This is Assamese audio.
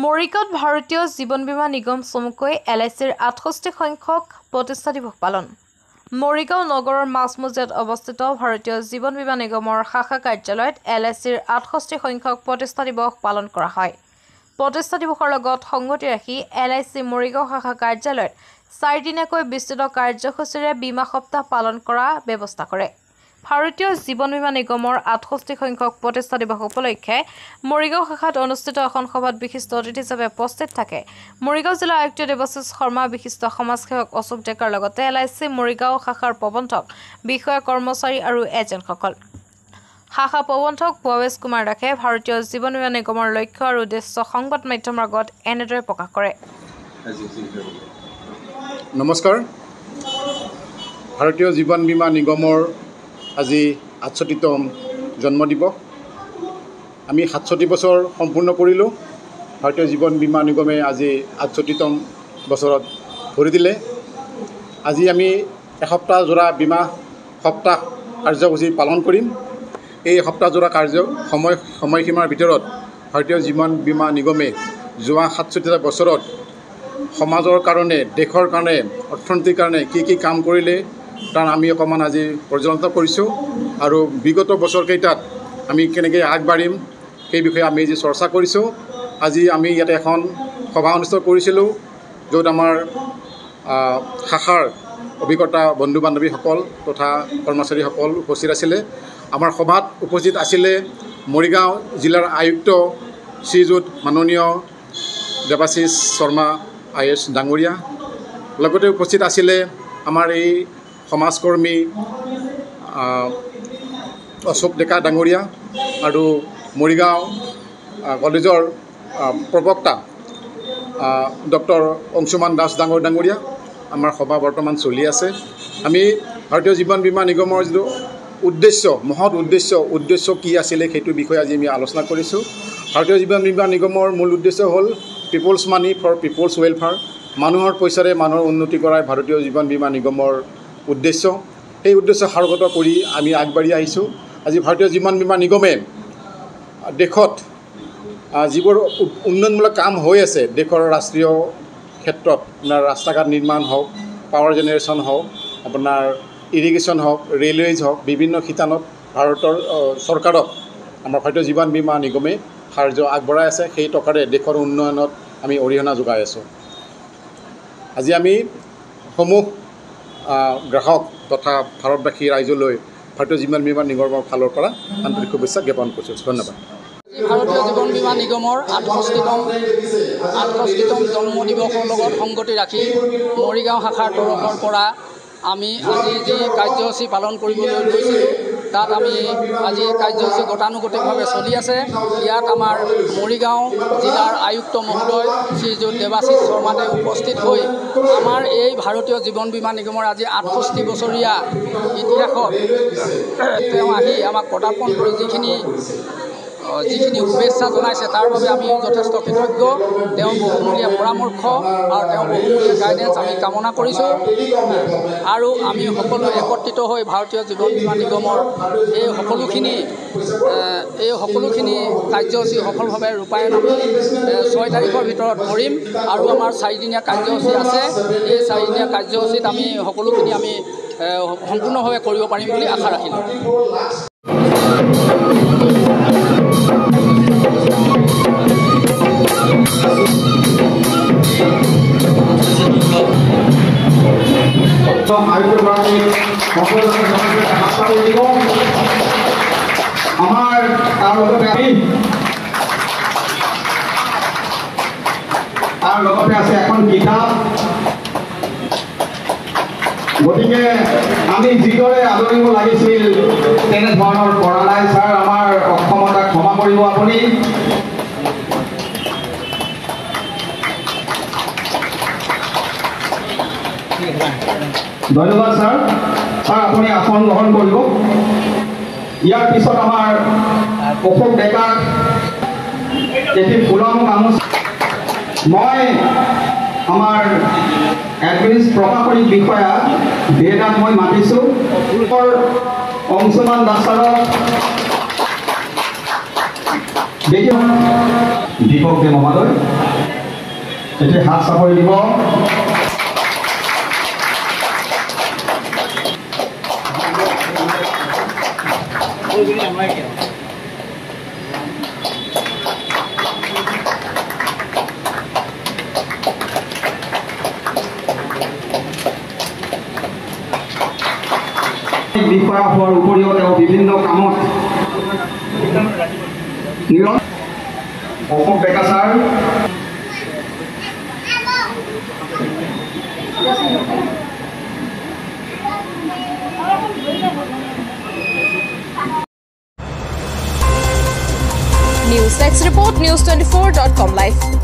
মৰিগাঁৱত ভাৰতীয় জীৱন বীমা নিগম চমুকৈ LICৰ 68 সংখ্যক প্ৰতিষ্ঠা দিৱস পালন। মৰিগাঁও নগৰৰ মাজমজিয়াত অৱস্থিত ভাৰতীয় জীৱন বীমা নিগমৰ শাখা কাৰ্যালয়ত LICৰ 68 সংখ্যক প্ৰতিষ্ঠা দিৱস পালন কৰা হয়। প্ৰতিষ্ঠা দিৱসৰ লগত সংগতি ৰাখি LIC মৰিগাঁও শাখা কাৰ্যালয়ত 4 দিনীয়াকৈ বিস্তৃত কাৰ্যসূচীৰে বীমা সপ্তাহ পালন কৰা ব্যৱস্থা কৰে। ভাৰতীয় জীৱন বীমা নিগমৰ 68 সংখ্যক প্ৰতিষ্ঠা দিৱস উপলক্ষে মৰিগাঁও শাখাত অনুষ্ঠিত এখন সভাত বিশিষ্ট অতিথি হিচাপে উপস্থিত থাকে মৰিগাঁও জিলা আয়ুক্ত দেৱাশিষ শৰ্মা, বিশিষ্ট সমাজসেৱক অশোক ডেকাৰ লগতে LIC মৰিগাঁও শাখাৰ প্ৰবন্ধক, বিষয়া, কৰ্মচাৰী আৰু এজেণ্টসকল। শাখা প্ৰবন্ধক ভৱেশ কুমাৰ দাসে ভাৰতীয় জীৱন বীমা নিগমৰ লক্ষ্য আৰু উদ্দেশ্য সংবাদ মাধ্যমৰ আগত এনেদৰে প্ৰকাশ কৰে। নমস্কাৰ। ভাৰতীয় জীৱন বীমা নিগমৰ আজি 68তম জন্মদিৱস। আমি 67 বছৰ সম্পূৰ্ণ কৰিলোঁ। ভাৰতীয় জীৱন বীমা নিগমে আজি 68তম বছৰত ভৰি দিলে। আজি আমি এসপ্তাহজোৰা বীমা সপ্তাহ কাৰ্যসূচী পালন কৰিম। এই সপ্তাহজোৰা সময়সীমাৰ ভিতৰত ভাৰতীয় জীৱন বীমা নিগমে যোৱা 67টা বছৰত সমাজৰ কাৰণে, দেশৰ কাৰণে, অৰ্থনীতিৰ কাৰণে কি কাম কৰিলে তাৰ আমি অকণমান আজি পৰ্যালোচনা কৰিছোঁ আৰু বিগত বছৰকেইটাত আমি কেনেকৈ আগবাঢ়িম সেই বিষয়ে আমি আজি চৰ্চা কৰিছোঁ। আজি আমি ইয়াতে এখন সভা অনুষ্ঠিত কৰিছিলোঁ, য'ত আমাৰ শাখাৰ অভিজ্ঞতা বন্ধু বান্ধৱীসকল তথা কৰ্মচাৰীসকল উপস্থিত আছিলে। আমাৰ সভাত উপস্থিত আছিলে মৰিগাঁও জিলাৰ আয়ুক্ত শ্ৰীযুত মাননীয় দেৱাশিষ শৰ্মা IAS ডাঙৰীয়া, লগতে উপস্থিত আছিলে আমাৰ এই সমাজকৰ্মী অশোক ডেকা ডাঙৰীয়া আৰু মৰিগাঁও কলেজৰ প্ৰবক্তা ডক্টৰ অংশুমান দাস ডাঙৰীয়া। আমাৰ সভা বৰ্তমান চলি আছে। আমি ভাৰতীয় জীৱন বীমা নিগমৰ যিটো উদ্দেশ্য, মহৎ উদ্দেশ্য কি আছিলে সেইটো বিষয়ে আজি আমি আলোচনা কৰিছোঁ। ভাৰতীয় জীৱন বীমা নিগমৰ মূল উদ্দেশ্য হ'ল people's money for people's welfare. মানুহৰ পইচাৰে মানুহৰ উন্নতি কৰাই ভাৰতীয় জীৱন বীমা নিগমৰ উদ্দেশ্য। সেই উদ্দেশ্য সাৰোগত কৰি আমি আগবাঢ়ি আহিছোঁ। আজি ভাৰতীয় জীৱন বীমা নিগমে দেশত যিবোৰ উন্নয়নমূলক কাম হৈ আছে, দেশৰ ৰাষ্ট্ৰীয় ক্ষেত্ৰত আপোনাৰ ৰাস্তা ঘাট নিৰ্মাণ হওক, পাৱাৰ জেনেৰেশ্যন হওক, আপোনাৰ ইৰিগেশ্যন হওক, ৰেলৱেজ হওক, বিভিন্ন শিতানত ভাৰতৰ চৰকাৰক আমাৰ ভাৰতীয় জীৱন বীমা নিগমে সাহাৰ্য আগবঢ়াই আছে। সেই টকাৰে দেশৰ উন্নয়নত আমি অৰিহণা যোগাই আছোঁ। আজি আমি সমূহ গ্ৰাহক তথা ভাৰতবাসী ৰাইজলৈ ভাৰতীয় জীৱন বীমা নিগমৰ ফালৰ পৰা আন্তৰিক শুভেচ্ছা জ্ঞাপন কৰিছোঁ। ধন্যবাদ। ভাৰতীয় জীৱন বীমা নিগমৰ 68তম জন্মদিৱসৰ লগত সংগতি ৰাখি মৰিগাঁও শাখাৰ তৰফৰ পৰা আমি আজি যি কাৰ্যসূচী পালন কৰিবলৈ লৈছিলোঁ তাত আমি আজি কাৰ্যসূচী গতানুগতিকভাৱে চলি আছে। ইয়াত আমাৰ মৰিগাঁও জিলাৰ আয়ুক্ত মহোদয় শ্ৰীযুত দেৱাশিষ শৰ্মাদেৱ উপস্থিত হৈ আমাৰ এই ভাৰতীয় জীৱন বীমা নিগমৰ আজি 68 বছৰীয়া ইতিহাসত তেওঁ আহি আমাক পদাৰ্পণ কৰি যিখিনি শুভেচ্ছা জনাইছে তাৰ বাবে আমি যথেষ্ট কৃতজ্ঞ। তেওঁ বহুমূলীয়া পৰামৰ্শ আৰু তেওঁ বহুমূলীয়া গাইডেন্স আমি কামনা কৰিছোঁ আৰু আমি সকলো একত্ৰিত হৈ ভাৰতীয় জীৱন বীমা নিগমৰ এই সকলোখিনি কাৰ্যসূচী সফলভাৱে ৰূপায়ণ আমি 6 তাৰিখৰ ভিতৰত কৰিম আৰু আমাৰ 4 দিনীয়া কাৰ্যসূচী আছে। এই 4 দিনীয়া কাৰ্যসূচীত আমি সকলোখিনি আমি সম্পূৰ্ণভাৱে কৰিব পাৰিম বুলি আশা ৰাখিলোঁ। আমাৰ তাৰ লগতে আছে এখন কিতাপ। গতিকে আমি যিদৰে আদৰিব লাগিছিল তেনেধৰণৰ কৰা নাই ছাৰ। আমাৰ কৰিব আপুনি। ধন্যবাদ ছাৰ। ছাৰ আপুনি আসন গ্ৰহণ কৰিব। ইয়াৰ পিছত আমাৰ অশোক ডেকা এটি ফুলাম গামোচা মই আমাৰ প্ৰশাসনিক বিষয়া বেদাক মই মাতিছোঁ। অংশুমান দাসক দীপক দে মহোদয় এটি হাত চাপৰি দিব। বিষয়া হোৱাৰ উপৰিও তেওঁ বিভিন্ন কামত অশোক ডেকা sir News Desk Report, News 24.com Live.